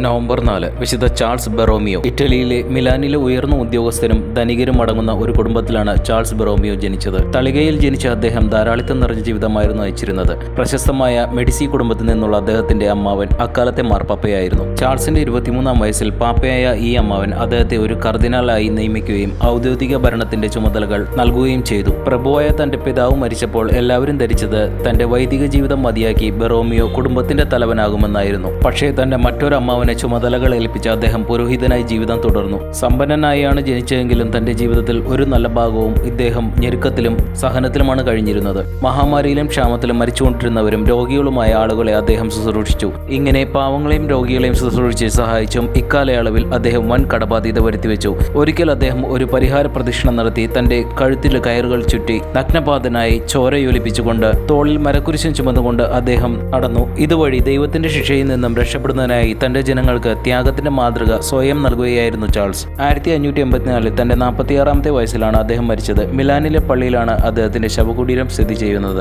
November 4 വിശുദ്ധ Charles Borromeo. ഇറ്റലിയിലെ മിലാനിലെ ഉയർന്ന ഉദ്യോഗസ്ഥരും ധനികരും അടങ്ങുന്ന ഒരു കുടുംബത്തിലാണ് ചാൾസ് ബൊറോമിയോ ജനിച്ചത്. തളികയിൽ ജനിച്ച അദ്ദേഹം ധാരാളിത്തം നിറഞ്ഞ ജീവിതമായിരുന്നു നയിച്ചിരുന്നത്. പ്രശസ്തമായ മെഡിസി കുടുംബത്തിൽ നിന്നുള്ള അദ്ദേഹത്തിന്റെ അമ്മാവൻ അക്കാലത്തെ മാർപ്പാപ്പയായിരുന്നു. ചാൾസിന്റെ 23-ാം വയസ്സിൽ പാപ്പയായ ഈ അമ്മാവൻ അദ്ദേഹത്തെ ഒരു കർദിനാളായി നിയമിക്കുകയും ഔദ്യോഗിക ഭരണത്തിന്റെ ചുമതലകൾ നൽകുകയും ചെയ്തു. പ്രഭുവായ തന്റെ പിതാവ് മരിച്ചപ്പോൾ എല്ലാവരും ധരിച്ചത് തന്റെ വൈദിക ജീവിതം മതിയാക്കി ബൊറോമിയോ കുടുംബത്തിന്റെ തലവനാകുമെന്നായിരുന്നു. പക്ഷേ തന്റെ മറ്റൊരു അമ്മാവനെ ചുമതലകൾ ഏൽപ്പിച്ച അദ്ദേഹം പുരോഹിതനായി ജീവിതം തുടർന്നു. സമ്പന്നനായാണ് ജനിച്ചതെങ്കിലും തന്റെ ജീവിതത്തിൽ ഒരു നല്ല ഭാഗവും ഇദ്ദേഹം ഞെരുക്കത്തിലും സഹനത്തിലുമാണ് കഴിഞ്ഞിരുന്നത്. മഹാമാരിയിലും ക്ഷാമത്തിലും മരിച്ചുകൊണ്ടിരുന്നവരും രോഗികളുമായ ആളുകളെ അദ്ദേഹം ശുശ്രൂഷിച്ചു. ഇങ്ങനെ പാവങ്ങളെയും രോഗികളെയും ശുശ്രൂഷിച്ച് സഹായിച്ചും ഇക്കാലയളവിൽ അദ്ദേഹം വൻ കടബാധ്യത വരുത്തിവെച്ചു. ഒരിക്കൽ അദ്ദേഹം ഒരു പരിഹാര പ്രദക്ഷിണം നടത്തി തന്റെ കഴുത്തിൽ കയറുകൾ ചുറ്റി നഗ്നപാതനായി ചോരയൊലിപ്പിച്ചുകൊണ്ട് തോളിൽ മരക്കുരിശും ചുമന്നുകൊണ്ട് അദ്ദേഹം നടന്നു. ഇതുവഴി ദൈവത്തിന്റെ ശിക്ഷയിൽ നിന്നും രക്ഷപ്പെടുന്നതിനായി തന്റെ ജനങ്ങൾക്ക് ത്യാഗത്തിന്റെ മാതൃക സ്വയം നൽകുകയായിരുന്നു ചാൾസ്. 1584 തന്റെ 46-ാമത്തെ വയസ്സിലാണ് അദ്ദേഹം മരിച്ചത്. മിലാനിലെ പള്ളിയിലാണ് അദ്ദേഹത്തിന്റെ ശവകുടീരം സ്ഥിതി ചെയ്യുന്നത്.